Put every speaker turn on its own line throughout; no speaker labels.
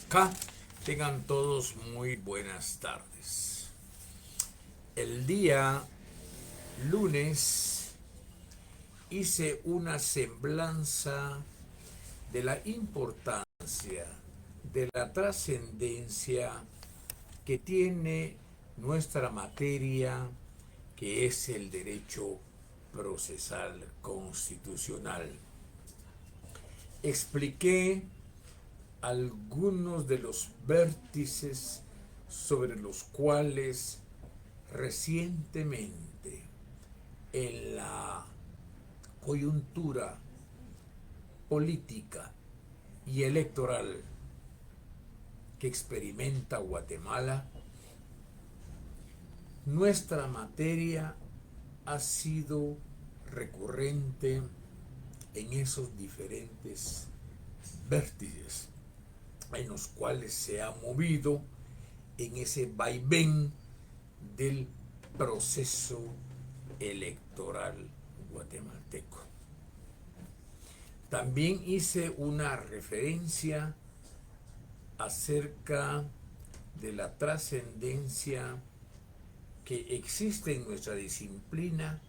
acá. Tengan todos muy buenas tardes. El día lunes hice una semblanza de la importancia, de la trascendencia que tiene nuestra materia, que es el derecho procesal constitucional. Expliqué algunos de los vértices sobre los cuales recientemente en la coyuntura política y electoral que experimenta Guatemala, nuestra materia ha sido recurrente en esos diferentes vértices en los cuales se ha movido en ese vaivén del proceso electoral guatemalteco. También hice una referencia acerca de la trascendencia que existe en nuestra disciplina,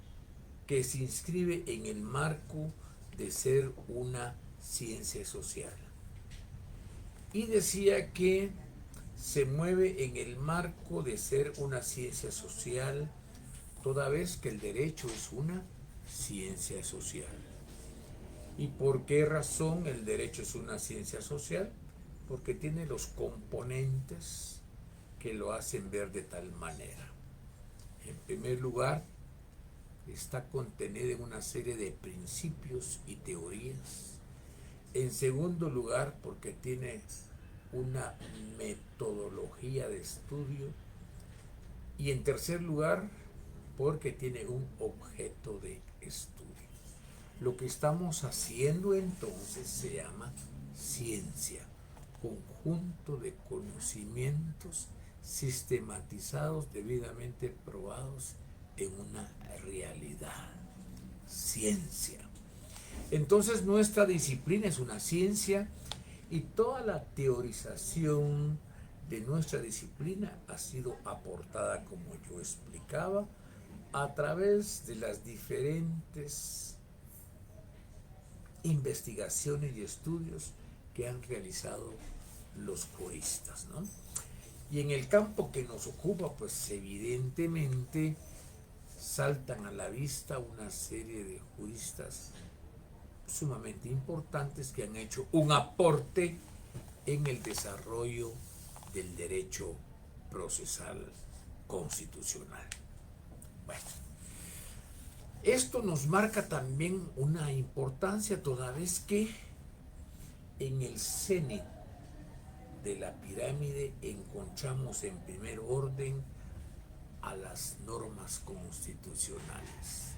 que se inscribe en el marco de ser una ciencia social. Y decía que se mueve en el marco de ser una ciencia social, toda vez que el derecho es una ciencia social. ¿Y por qué razón el derecho es una ciencia social? Porque tiene los componentes que lo hacen ver de tal manera. En primer lugar, está contenida en una serie de principios y teorías. En segundo lugar, porque tiene una metodología de estudio. Y en tercer lugar, porque tiene un objeto de estudio. Lo que estamos haciendo entonces se llama ciencia, conjunto de conocimientos sistematizados, debidamente probados en una realidad. Ciencia. Entonces nuestra disciplina es una ciencia y toda la teorización de nuestra disciplina ha sido aportada, como yo explicaba, a través de las diferentes investigaciones y estudios que han realizado los juristas, ¿no? Y en el campo que nos ocupa, pues evidentemente saltan a la vista una serie de juristas sumamente importantes que han hecho un aporte en el desarrollo del derecho procesal constitucional. Bueno, esto nos marca también una importancia toda vez que en el cenit de la pirámide encontramos en primer orden a las normas constitucionales,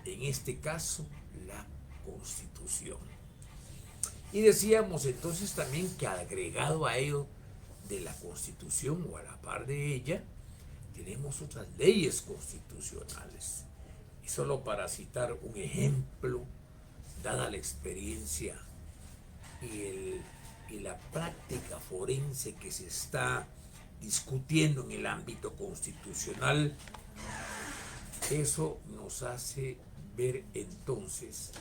en este caso la Constitución. Y decíamos entonces también que agregado a ello de la Constitución o a la par de ella, tenemos otras leyes constitucionales. Y solo para citar un ejemplo, dada la experiencia y la práctica forense que se está discutiendo en el ámbito constitucional, eso nos hace ver entonces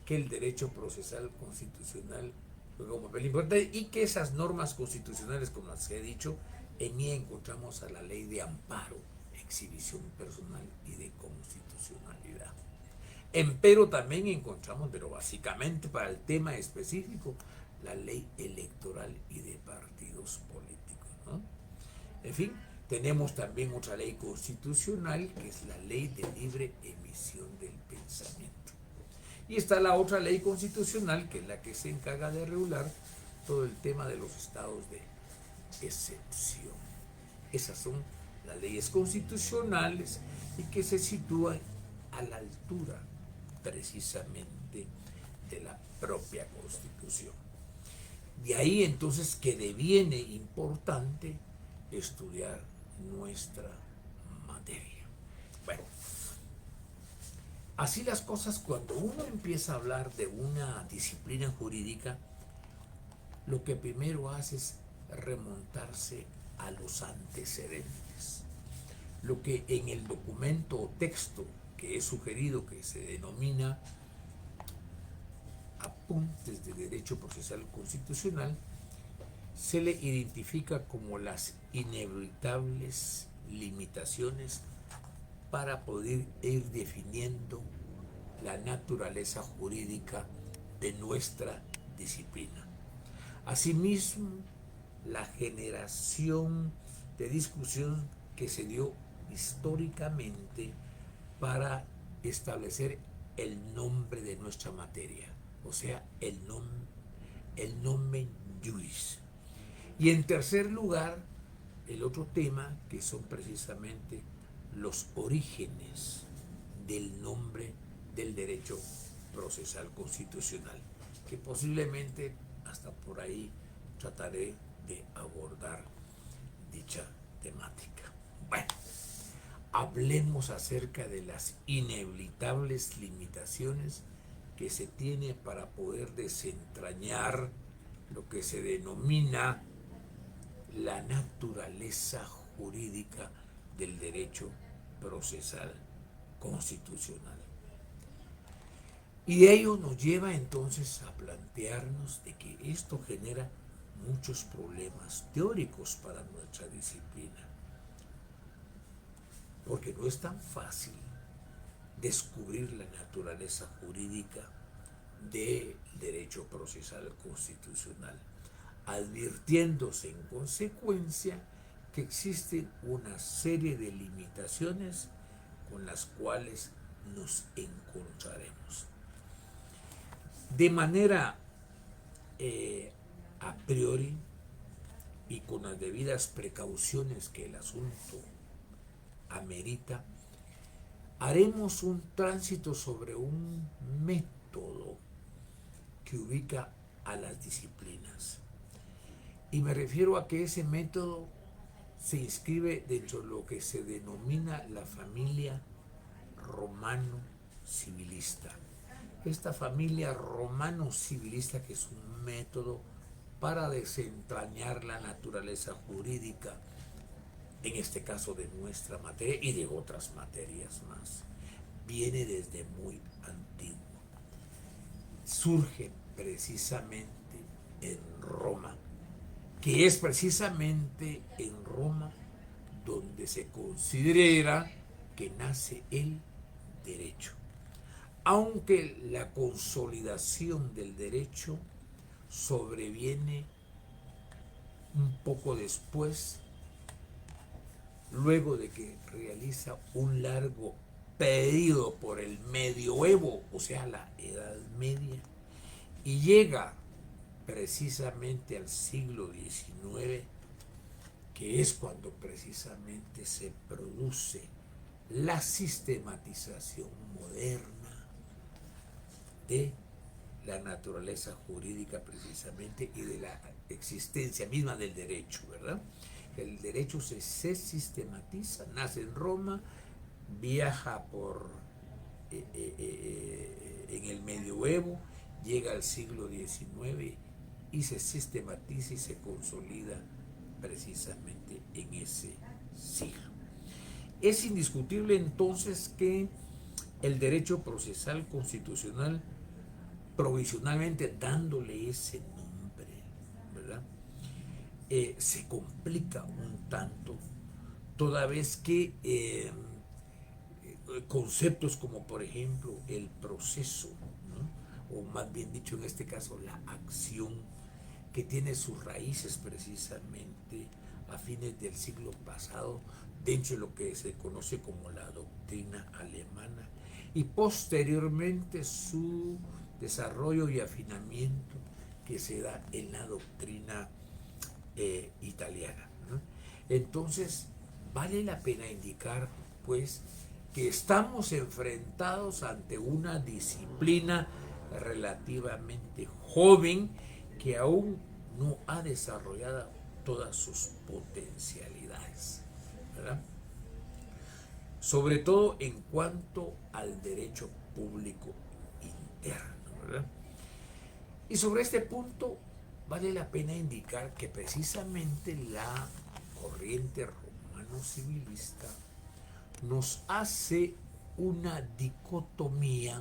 que el derecho procesal constitucional juega un papel importante y que esas normas constitucionales, como las he dicho, en ella encontramos a la ley de amparo, exhibición personal y de constitucionalidad. Empero también encontramos, pero básicamente para el tema específico, la ley electoral y de partidos políticos, ¿no? En fin, tenemos también otra ley constitucional que es la ley de libre emisión del pensamiento. Y está la otra ley constitucional que es la que se encarga de regular todo el tema de los estados de excepción. Esas son las leyes constitucionales y que se sitúan a la altura precisamente de la propia Constitución. De ahí entonces que deviene importante estudiar nuestra materia. Bueno, así las cosas, cuando uno empieza a hablar de una disciplina jurídica, lo que primero hace es remontarse a los antecedentes. Lo que en el documento o texto que he sugerido, que se denomina Apuntes de Derecho Procesal Constitucional, se le identifica como las inevitables limitaciones para poder ir definiendo la naturaleza jurídica de nuestra disciplina. Asimismo, la generación de discusión que se dio históricamente para establecer el nombre de nuestra materia, o sea, el nomen juris. Y en tercer lugar, el otro tema, que son precisamente los orígenes del nombre del derecho procesal constitucional, que posiblemente hasta por ahí trataré de abordar dicha temática. Bueno, hablemos acerca de las inevitables limitaciones que se tiene para poder desentrañar lo que se denomina la naturaleza jurídica del derecho procesal constitucional. Y ello nos lleva entonces a plantearnos de que esto genera muchos problemas teóricos para nuestra disciplina, porque no es tan fácil descubrir la naturaleza jurídica del derecho procesal constitucional, advirtiéndose en consecuencia que existen una serie de limitaciones con las cuales nos encontraremos. De manera a priori y con las debidas precauciones que el asunto amerita, haremos un tránsito sobre un método que ubica a las disciplinas. Y me refiero a que ese método se inscribe dentro de lo que se denomina la familia romano-civilista. Esta familia romano-civilista, que es un método para desentrañar la naturaleza jurídica, en este caso de nuestra materia y de otras materias más, viene desde muy antiguo. Surge precisamente en Roma, que es precisamente en Roma donde se considera que nace el derecho. Aunque la consolidación del derecho sobreviene un poco después, luego de que realiza un largo periodo por el medioevo, o sea, la Edad Media, y llega precisamente al siglo XIX, que es cuando precisamente se produce la sistematización moderna de la naturaleza jurídica precisamente y de la existencia misma del derecho, ¿verdad? El derecho se sistematiza, nace en Roma, viaja en el medioevo, llega al siglo XIX y se sistematiza y se consolida precisamente en ese siglo. Es indiscutible entonces que el derecho procesal constitucional, provisionalmente dándole ese nombre, ¿verdad? Se complica un tanto, toda vez que conceptos como por ejemplo el proceso, ¿no? O más bien dicho en este caso la acción, que tiene sus raíces precisamente a fines del siglo pasado dentro de lo que se conoce como la doctrina alemana, y posteriormente su desarrollo y afinamiento que se da en la doctrina italiana, ¿no? Entonces vale la pena indicar pues que estamos enfrentados ante una disciplina relativamente joven que aún no ha desarrollado todas sus potencialidades, ¿verdad? Sobre todo en cuanto al derecho público interno, ¿verdad? Y sobre este punto vale la pena indicar que precisamente la corriente romano-civilista nos hace una dicotomía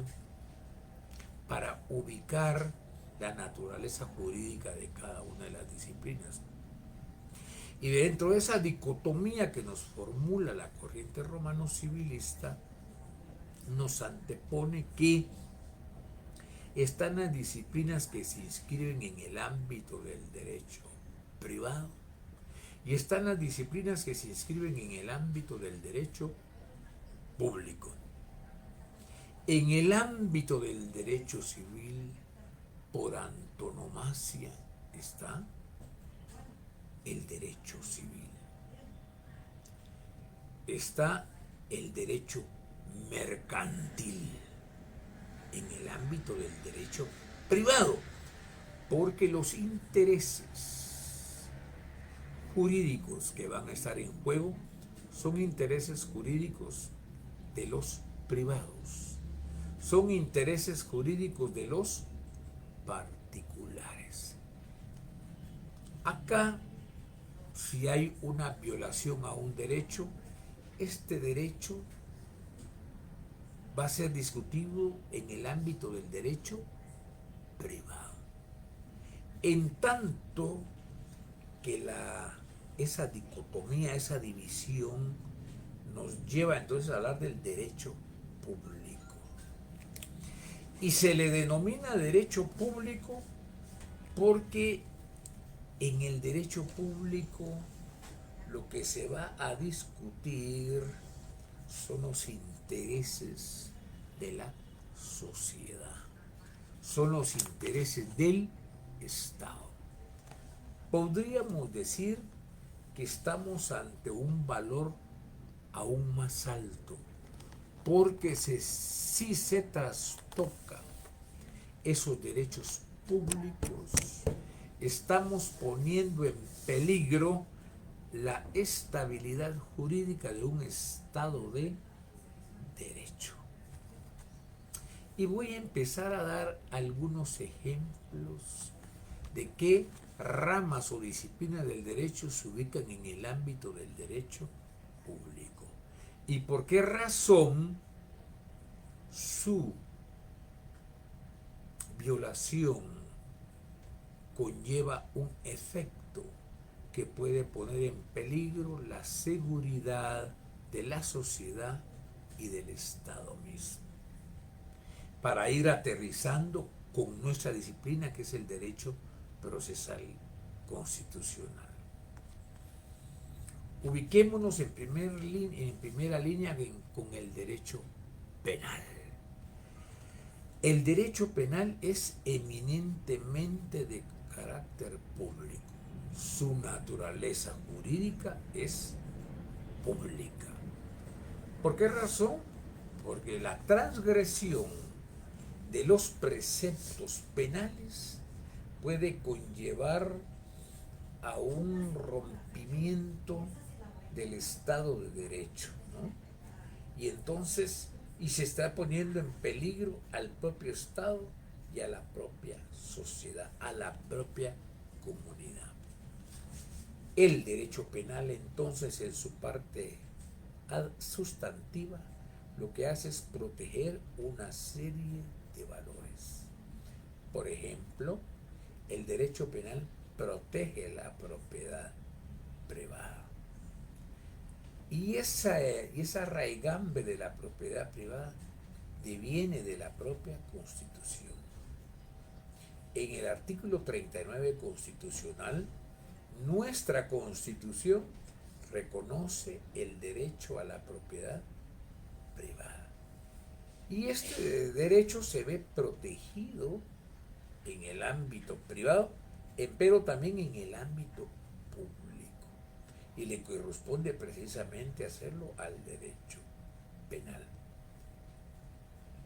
para ubicar la naturaleza jurídica de cada una de las disciplinas. Y dentro de esa dicotomía que nos formula la corriente romano-civilista, nos antepone que están las disciplinas que se inscriben en el ámbito del derecho privado y están las disciplinas que se inscriben en el ámbito del derecho público. En el ámbito del derecho civil, por antonomasia, está el derecho civil. Está el derecho mercantil en el ámbito del derecho privado, porque los intereses jurídicos que van a estar en juego son intereses jurídicos de los privados, son intereses jurídicos de los particulares. Acá, si hay una violación a un derecho, este derecho va a ser discutido en el ámbito del derecho privado. En tanto que esa dicotomía, esa división nos lleva entonces a hablar del derecho público. Y se le denomina derecho público porque en el derecho público lo que se va a discutir son los intereses de la sociedad, son los intereses del Estado. Podríamos decir que estamos ante un valor aún más alto, porque si se trastocan esos derechos públicos, estamos poniendo en peligro la estabilidad jurídica de un Estado de derecho. Y voy a empezar a dar algunos ejemplos de qué ramas o disciplinas del derecho se ubican en el ámbito del derecho público y por qué razón su violación conlleva un efecto que puede poner en peligro la seguridad de la sociedad y del Estado mismo. Para ir aterrizando con nuestra disciplina, que es el derecho procesal constitucional. Ubiquémonos en primera línea con el derecho penal. El derecho penal es eminentemente de carácter público. Su naturaleza jurídica es pública. ¿Por qué razón? Porque la transgresión de los preceptos penales puede conllevar a un rompimiento del Estado de Derecho, ¿no? Y entonces, se está poniendo en peligro al propio Estado y a la propia sociedad, a la propia comunidad. El derecho penal, entonces, en su parte sustantiva, lo que hace es proteger una serie de valores. Por ejemplo, el derecho penal protege la propiedad privada. Y esa raigambre de la propiedad privada deviene de la propia Constitución. En el artículo 39 constitucional, nuestra Constitución reconoce el derecho a la propiedad privada. Y este derecho se ve protegido en el ámbito privado, pero también en el ámbito público. Y le corresponde precisamente hacerlo al derecho penal.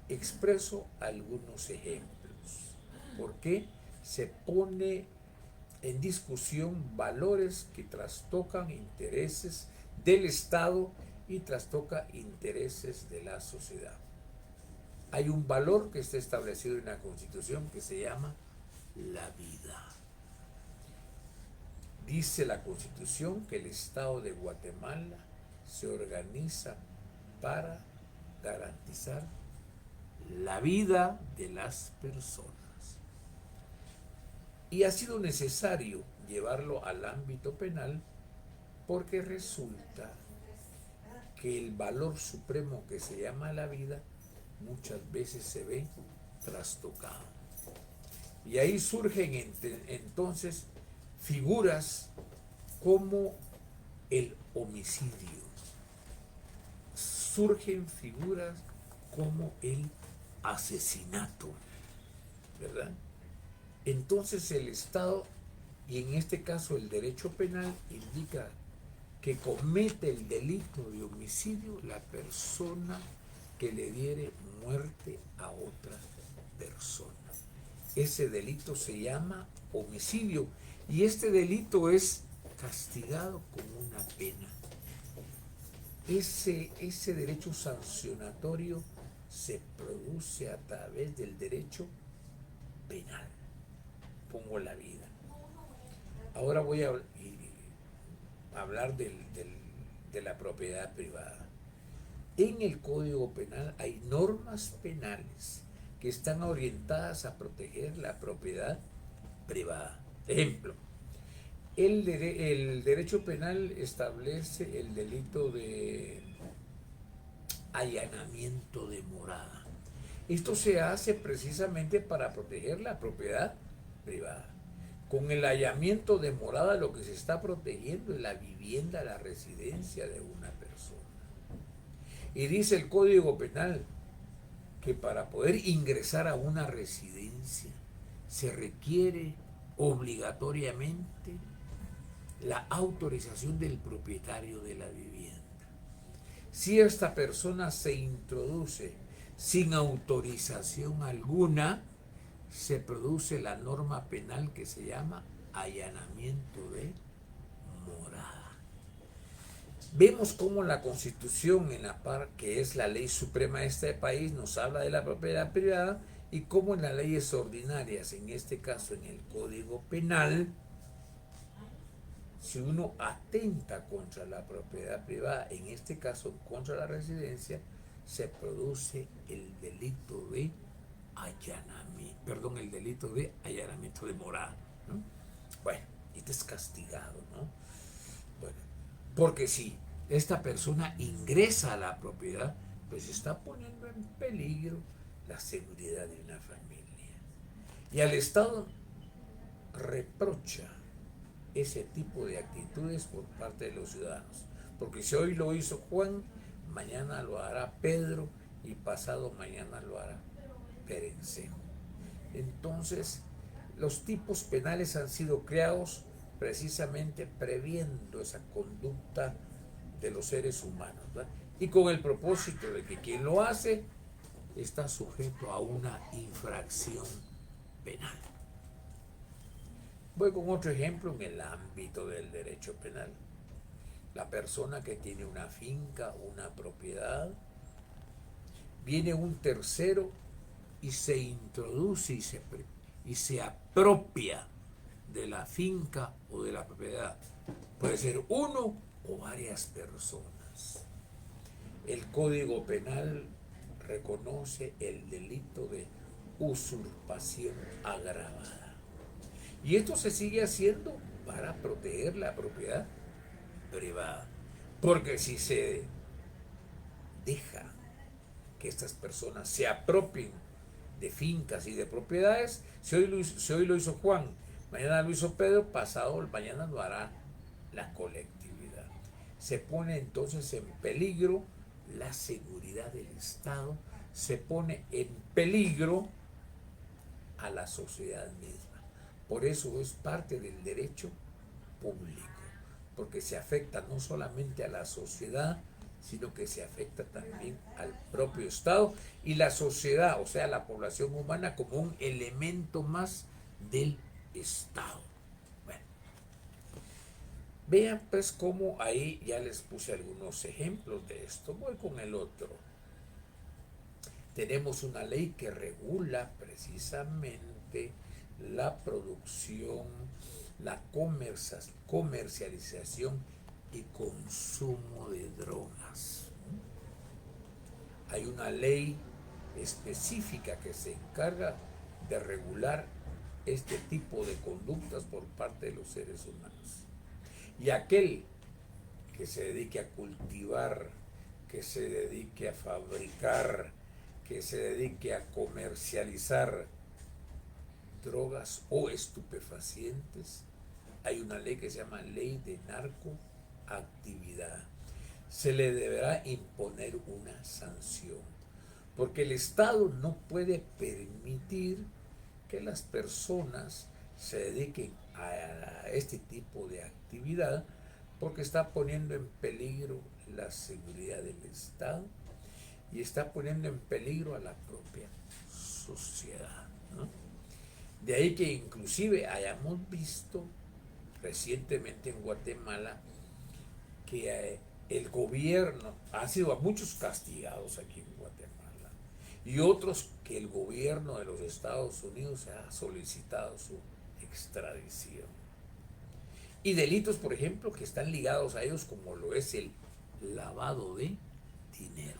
Expreso algunos ejemplos. ¿Por qué se pone en discusión valores que trastocan intereses del Estado y trastoca intereses de la sociedad? Hay un valor que está establecido en la Constitución que se llama la vida. Dice la Constitución que el Estado de Guatemala se organiza para garantizar la vida de las personas. Y ha sido necesario llevarlo al ámbito penal porque resulta que el valor supremo que se llama la vida muchas veces se ve trastocado. Y ahí surgen entonces figuras como el homicidio, surgen figuras como el asesinato, ¿verdad? Entonces el Estado, y en este caso el derecho penal, indica que comete el delito de homicidio la persona que le diere muerte a otra persona. Ese delito se llama homicidio y este delito es castigado con una pena. Ese derecho sancionatorio se produce a través del derecho penal. Pongo la vida. Ahora voy a hablar de la propiedad privada. En el Código Penal hay normas penales que están orientadas a proteger la propiedad privada. Ejemplo, el derecho penal establece el delito de allanamiento de morada. Esto se hace precisamente para proteger la propiedad privada. Con el allanamiento de morada lo que se está protegiendo es la vivienda, la residencia de una persona. Y dice el Código Penal que para poder ingresar a una residencia se requiere obligatoriamente la autorización del propietario de la vivienda. Si esta persona se introduce sin autorización alguna, se produce la norma penal que se llama allanamiento de morada. Vemos cómo la Constitución, en la que es la ley suprema de este país, nos habla de la propiedad privada y cómo en las leyes ordinarias, en este caso en el Código Penal, si uno atenta contra la propiedad privada, en este caso contra la residencia, se produce el delito de allanamiento de morada, ¿no? Bueno, este es castigado, ¿no? Bueno, porque si esta persona ingresa a la propiedad, pues está poniendo en peligro la seguridad de una familia. Y al Estado reprocha ese tipo de actitudes por parte de los ciudadanos. Porque si hoy lo hizo Juan, mañana lo hará Pedro y pasado mañana lo hará Perencejo. Entonces, los tipos penales han sido creados precisamente previendo esa conducta de los seres humanos, ¿verdad? Y con el propósito de que quien lo hace está sujeto a una infracción penal. Voy con otro ejemplo en el ámbito del derecho penal. La persona que tiene una finca, una propiedad, viene un tercero y se introduce y se apropia de la finca o de la propiedad. Puede ser uno o varias personas. El Código Penal reconoce el delito de usurpación agravada. Y esto se sigue haciendo para proteger la propiedad privada. Porque si se deja que estas personas se apropien de fincas y de propiedades, si hoy lo hizo Juan, mañana lo hizo Pedro, pasado mañana lo hará la colectividad. Se pone entonces en peligro la seguridad del Estado, se pone en peligro a la sociedad misma. Por eso es parte del derecho público, porque se afecta no solamente a la sociedad, sino que se afecta también al propio Estado y la sociedad, o sea, la población humana como un elemento más del Estado. Bueno, vean pues cómo ahí ya les puse algunos ejemplos de esto. Voy con el otro. Tenemos una ley que regula precisamente la producción, la comercialización y consumo de drogas. Hay una ley específica que se encarga de regular este tipo de conductas por parte de los seres humanos. Y aquel que se dedique a cultivar, que se dedique a fabricar, que se dedique a comercializar drogas o estupefacientes, hay una ley que se llama Ley de Narcoactividad. Se le deberá imponer una sanción, porque el Estado no puede permitir que las personas se dediquen a este tipo de actividad, porque está poniendo en peligro la seguridad del Estado y está poniendo en peligro a la propia sociedad, ¿no? De ahí que inclusive hayamos visto recientemente en Guatemala que el gobierno ha sido a muchos castigados aquí en Guatemala y otros que el gobierno de los Estados Unidos ha solicitado su extradición. Y delitos, por ejemplo, que están ligados a ellos, como lo es el lavado de dinero.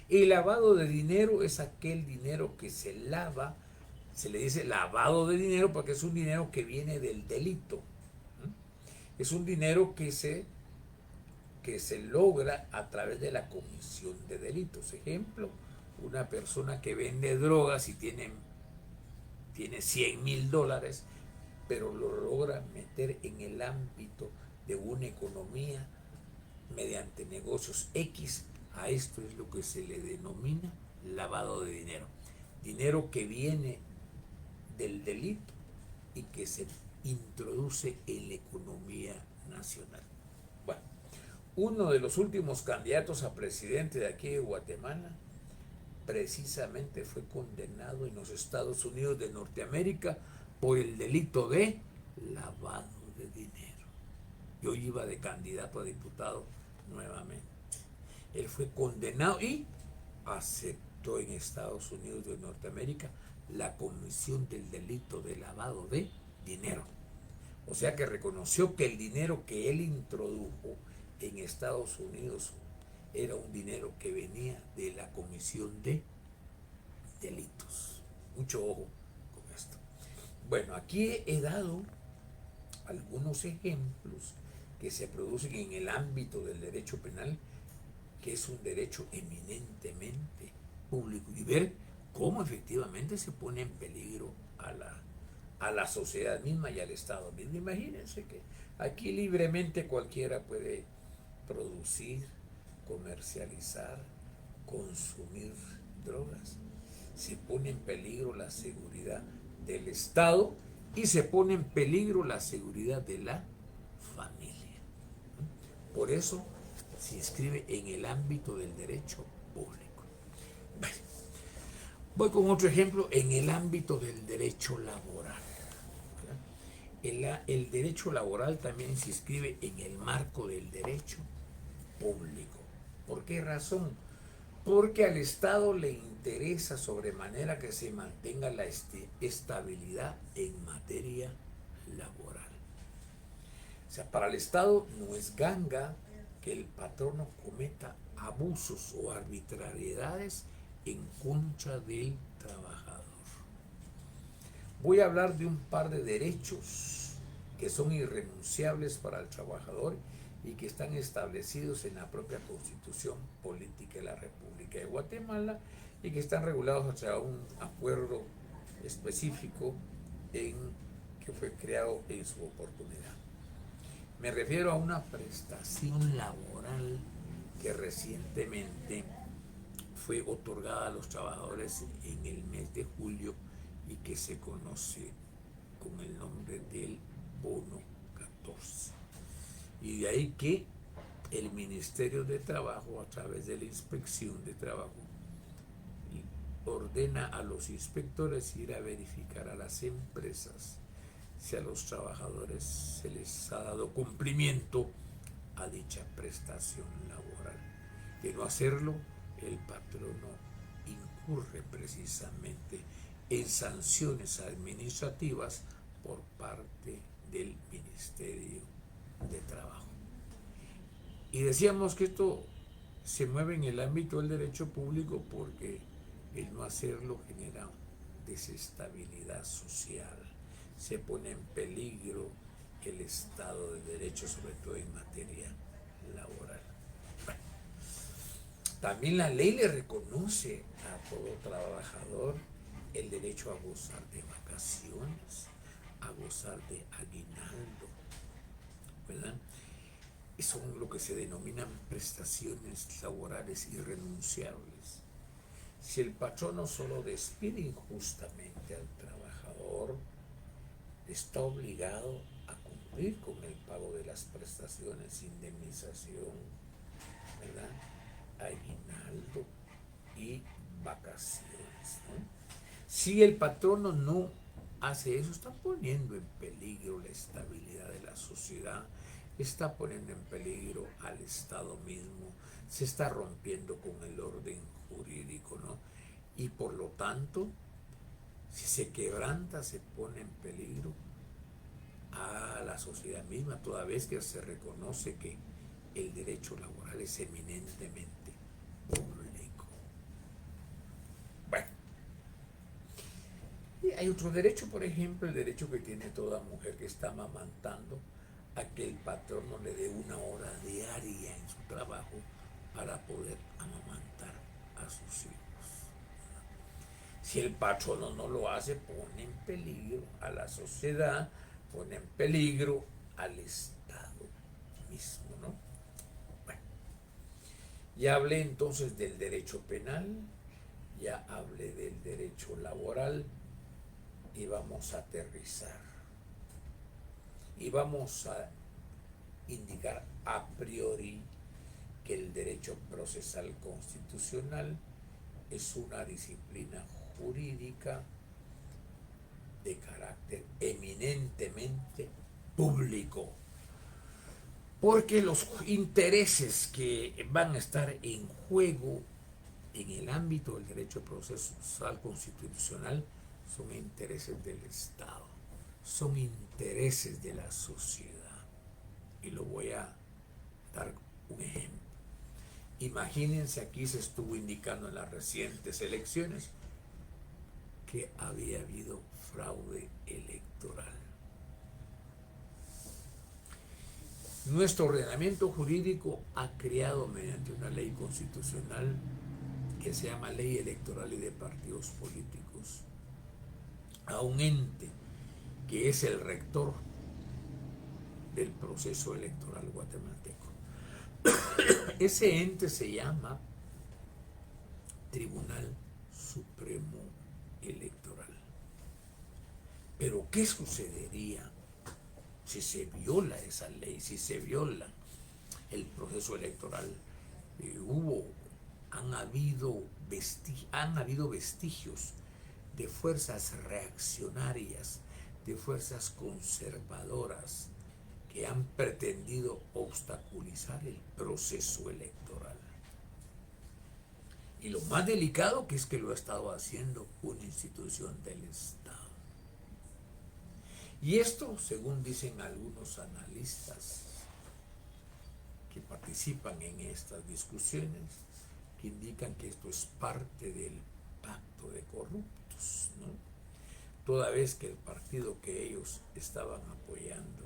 El lavado de dinero es aquel dinero que se lava, se le dice lavado de dinero porque es un dinero que viene del delito. Es un dinero que se logra a través de la comisión de delitos. Ejemplo, una persona que vende drogas y tiene $100,000, pero lo logra meter en el ámbito de una economía mediante negocios X. A esto es lo que se le denomina lavado de dinero. Dinero que viene del delito y que se introduce en la economía nacional. Bueno, uno de los últimos candidatos a presidente de aquí de Guatemala precisamente fue condenado en los Estados Unidos de Norteamérica por el delito de lavado de dinero. Y hoy iba de candidato a diputado nuevamente. Él fue condenado y aceptó en Estados Unidos de Norteamérica la comisión del delito de lavado de dinero. O sea que reconoció que el dinero que él introdujo en Estados Unidos era un dinero que venía de la comisión de delitos. Mucho ojo con esto. Bueno, aquí he dado algunos ejemplos que se producen en el ámbito del derecho penal, que es un derecho eminentemente público, y ver cómo efectivamente se pone en peligro a la sociedad misma y al Estado mismo. Imagínense que aquí libremente cualquiera puede producir, comercializar, consumir drogas. Se pone en peligro la seguridad del Estado y se pone en peligro la seguridad de la familia. Por eso se inscribe en el ámbito del derecho público. Bueno, voy con otro ejemplo en el ámbito del derecho laboral. El derecho laboral también se inscribe en el marco del derecho público. ¿Por qué razón? Porque al Estado le interesa sobremanera que se mantenga la estabilidad en materia laboral. O sea, para el Estado no es ganga que el patrono cometa abusos o arbitrariedades en contra del trabajador. Voy a hablar de un par de derechos que son irrenunciables para el trabajador y que están establecidos en la propia Constitución Política de la República de Guatemala y que están regulados a través de un acuerdo específico que fue creado en su oportunidad. Me refiero a una prestación laboral que recientemente fue otorgada a los trabajadores en el mes de julio y que se conoce con el nombre del bono 14. Y de ahí que el Ministerio de Trabajo, a través de la Inspección de Trabajo, ordena a los inspectores ir a verificar a las empresas si a los trabajadores se les ha dado cumplimiento a dicha prestación laboral. De no hacerlo, el patrono incurre precisamente en sanciones administrativas por parte del Ministerio de Trabajo. Y decíamos que esto se mueve en el ámbito del derecho público porque el no hacerlo genera desestabilidad social, se pone en peligro el Estado de Derecho, sobre todo en materia laboral. Bueno, también la ley le reconoce a todo trabajador el derecho a gozar de vacaciones, a gozar de aguinaldo, ¿verdad? Y son lo que se denominan prestaciones laborales irrenunciables. Si el patrono solo despide injustamente al trabajador, está obligado a cumplir con el pago de las prestaciones, indemnización, ¿verdad?, aguinaldo y vacaciones, ¿no? Si el patrono no hace eso, está poniendo en peligro la estabilidad de la sociedad, está poniendo en peligro al Estado mismo, se está rompiendo con el orden jurídico, ¿no? Y por lo tanto, si se quebranta, se pone en peligro a la sociedad misma, toda vez que se reconoce que el derecho laboral es eminentemente público. Bueno, y hay otro derecho, por ejemplo, el derecho que tiene toda mujer que está amamantando, a que el patrono le dé 1 hora diaria en su trabajo para poder amamantar a sus hijos. Si el patrono no lo hace, pone en peligro a la sociedad, pone en peligro al Estado mismo, ¿no? Bueno, ya hablé entonces del derecho penal, ya hablé del derecho laboral y vamos a aterrizar. Y vamos a indicar a priori que el derecho procesal constitucional es una disciplina jurídica de carácter eminentemente público, porque los intereses que van a estar en juego en el ámbito del derecho procesal constitucional son intereses del Estado, son intereses de la sociedad. Y lo voy a dar un ejemplo. Imagínense, aquí se estuvo indicando en las recientes elecciones que había habido fraude electoral. Nuestro ordenamiento jurídico ha creado, mediante una ley constitucional que se llama Ley Electoral y de Partidos Políticos, a un ente que es el rector del proceso electoral guatemalteco. Ese ente se llama Tribunal Supremo Electoral. Pero ¿qué sucedería si se viola esa ley, si se viola el proceso electoral? Han habido vestigios de fuerzas reaccionarias, de fuerzas conservadoras que han pretendido obstaculizar el proceso electoral. Y lo más delicado que es que lo ha estado haciendo una institución del Estado. Y esto, según dicen algunos analistas que participan en estas discusiones, que indican que esto es parte del pacto de corruptos, ¿no? Toda vez que el partido que ellos estaban apoyando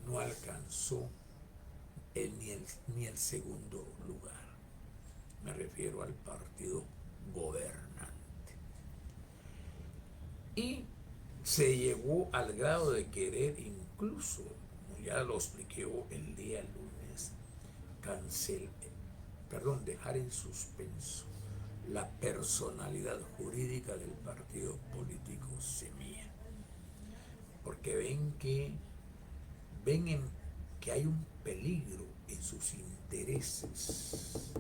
no alcanzó ni el segundo lugar. Me refiero al partido gobernante. Y se llegó al grado de querer incluso, como ya lo expliqué el día lunes, dejar en suspenso la personalidad jurídica del partido político Semilla, porque ven que hay un peligro en sus intereses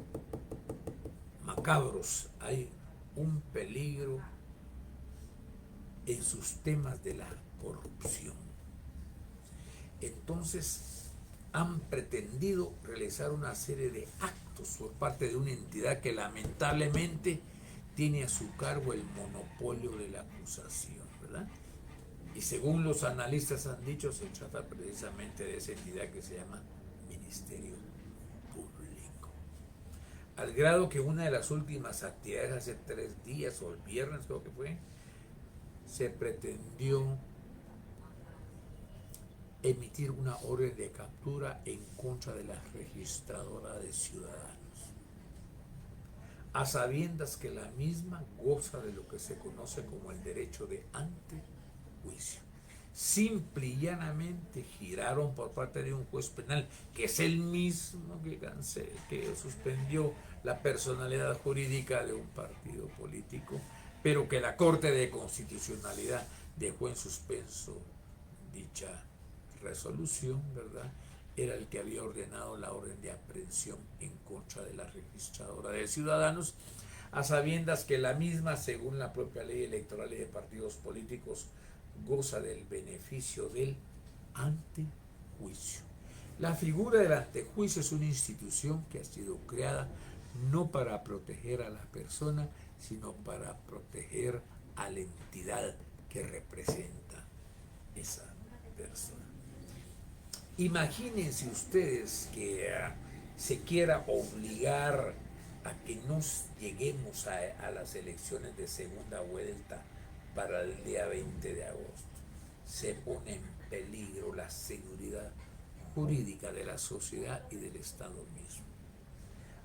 macabros, hay un peligro en sus temas de la corrupción. Entonces han pretendido realizar una serie de actos por parte de una entidad que lamentablemente tiene a su cargo el monopolio de la acusación, ¿verdad? Y según los analistas han dicho, se trata precisamente de esa entidad que se llama Ministerio Público. Al grado que una de las últimas actividades hace 3 días, o el viernes creo que fue, se pretendió emitir una orden de captura en contra de la registradora de ciudadanos, a sabiendas que la misma goza de lo que se conoce como el derecho de antejuicio. Simple y llanamente giraron por parte de un juez penal, que es el mismo que suspendió la personalidad jurídica de un partido político, pero que la Corte de Constitucionalidad dejó en suspenso dicha resolución, ¿verdad? Era el que había ordenado la orden de aprehensión en contra de la registradora de ciudadanos, a sabiendas que la misma, según la propia ley electoral y de partidos políticos, goza del beneficio del antejuicio. La figura del antejuicio es una institución que ha sido creada no para proteger a la persona, sino para proteger a la entidad que representa esa persona. Imagínense ustedes que se quiera obligar a que nos lleguemos a las elecciones de segunda vuelta para el día 20 de agosto. Se pone en peligro la seguridad jurídica de la sociedad y del Estado mismo,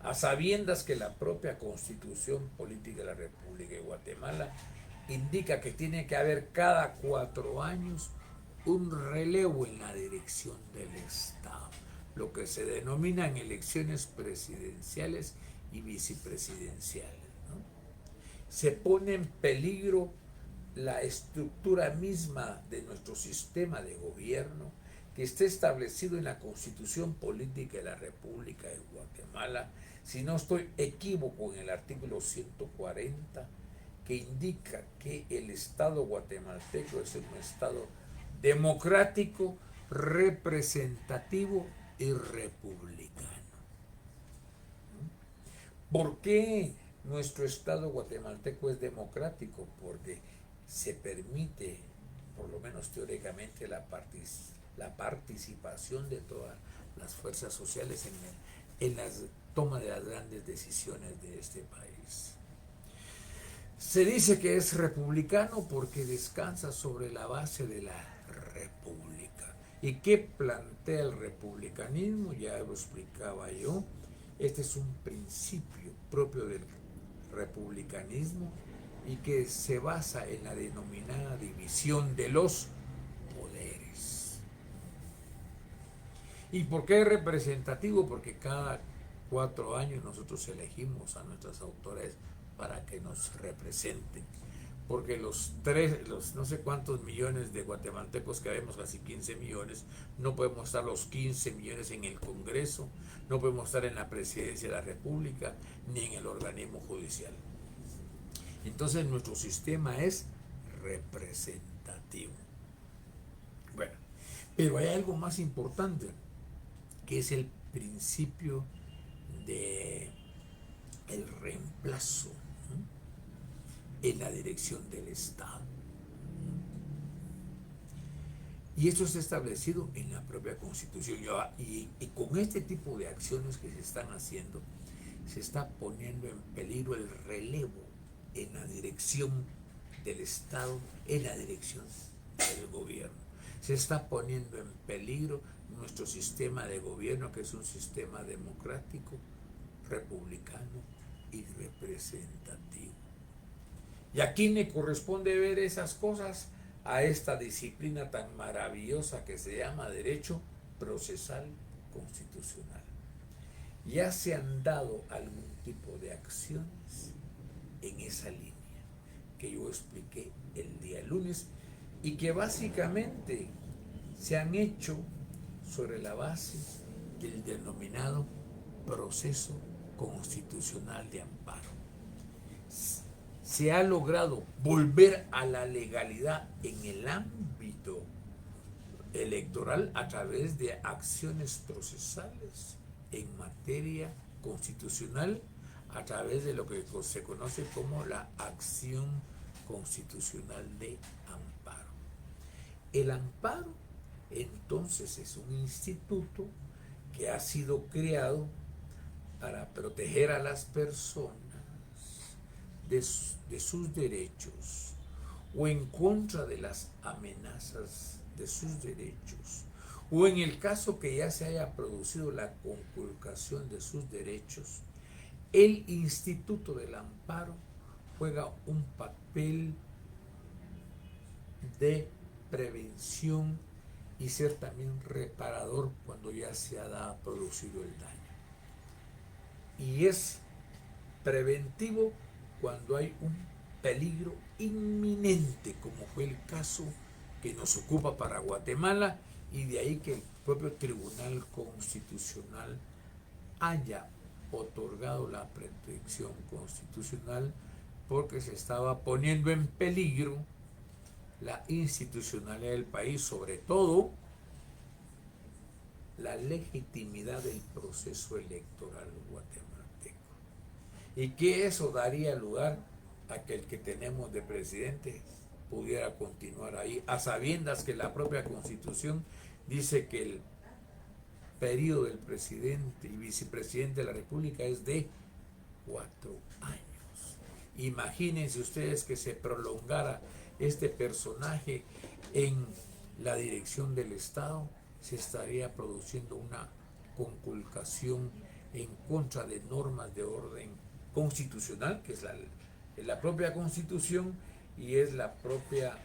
a sabiendas que la propia Constitución Política de la República de Guatemala indica que tiene que haber cada 4 años un relevo en la dirección del Estado, lo que se denominan elecciones presidenciales y vicepresidenciales, ¿no? Se pone en peligro la estructura misma de nuestro sistema de gobierno, que está establecido en la Constitución Política de la República de Guatemala, si no estoy equívoco, en el artículo 140, que indica que el Estado guatemalteco es un Estado democrático, representativo y republicano. ¿Por qué nuestro Estado guatemalteco es democrático? Porque se permite, por lo menos teóricamente, la participación de todas las fuerzas sociales en la toma de las grandes decisiones de este país. Se dice que es republicano porque descansa sobre la base de la república. ¿Y qué plantea el republicanismo? Ya lo explicaba yo. Este es un principio propio del republicanismo y que se basa en la denominada división de los poderes. ¿Y por qué es representativo? Porque cada 4 años nosotros elegimos a nuestras autoridades para que nos representen. Porque los no sé cuántos millones de guatemaltecos que vemos, casi 15 millones, no podemos estar los 15 millones en el Congreso, no podemos estar en la Presidencia de la República, ni en el organismo judicial. Entonces nuestro sistema es representativo. Bueno, pero hay algo más importante, que es el principio de el reemplazo, ¿no?, en la dirección del Estado. Y esto está establecido en la propia Constitución. Y con este tipo de acciones que se están haciendo, se está poniendo en peligro el relevo en la dirección del Estado, en la dirección del gobierno. Se está poniendo en peligro nuestro sistema de gobierno, que es un sistema democrático, republicano y representativo. ¿Y a quién le corresponde ver esas cosas? A esta disciplina tan maravillosa que se llama Derecho Procesal Constitucional. Ya se han dado algún tipo de acciones en esa línea que yo expliqué el día lunes y que básicamente se han hecho sobre la base del denominado proceso constitucional de amparo. Se ha logrado volver a la legalidad en el ámbito electoral a través de acciones procesales en materia constitucional, a través de lo que se conoce como la acción constitucional de amparo. El amparo, entonces, es un instituto que ha sido creado para proteger a las personas de sus derechos o en contra de las amenazas de sus derechos, o en el caso que ya se haya producido la conculcación de sus derechos, el Instituto del Amparo juega un papel de prevención y ser también reparador cuando ya se ha producido el daño. Y es preventivo cuando hay un peligro inminente, como fue el caso que nos ocupa para Guatemala, y de ahí que el propio Tribunal Constitucional haya otorgado la protección constitucional, porque se estaba poniendo en peligro la institucionalidad del país, sobre todo la legitimidad del proceso electoral guatemalteco, y que eso daría lugar a que el que tenemos de presidente pudiera continuar ahí, a sabiendas que la propia Constitución dice que el periodo del presidente y vicepresidente de la República es de 4 años. Imagínense ustedes que se prolongara este personaje en la dirección del Estado, se estaría produciendo una conculcación en contra de normas de orden constitucional, que es la propia Constitución y es la propia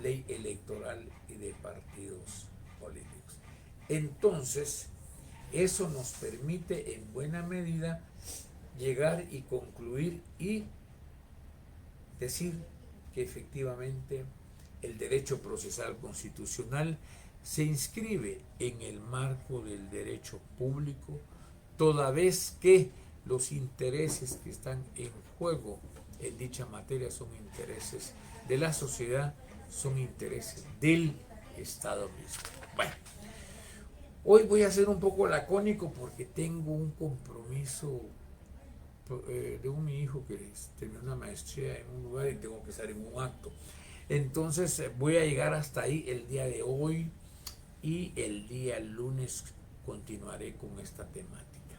ley electoral y de partidos políticos. Entonces, eso nos permite en buena medida llegar y concluir y decir que efectivamente el derecho procesal constitucional se inscribe en el marco del derecho público, toda vez que los intereses que están en juego en dicha materia son intereses de la sociedad, son intereses del Estado mismo. Bueno, hoy voy a ser un poco lacónico porque tengo un compromiso de mi hijo que terminó una maestría en un lugar y tengo que estar en un acto. Entonces voy a llegar hasta ahí el día de hoy, y el día lunes continuaré con esta temática.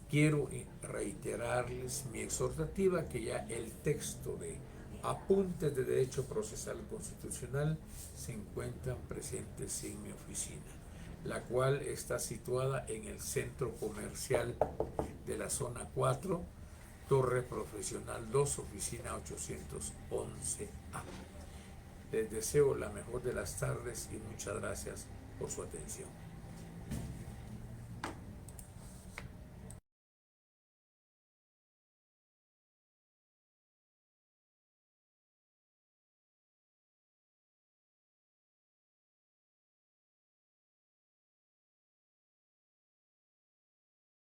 Quiero reiterarles mi exhortativa que ya el texto de Apuntes de Derecho Procesal Constitucional se encuentran presentes en mi oficina, la cual está situada en el centro comercial de la zona 4, Torre Profesional 2, oficina 811A. Les deseo la mejor de las tardes y muchas gracias por su atención.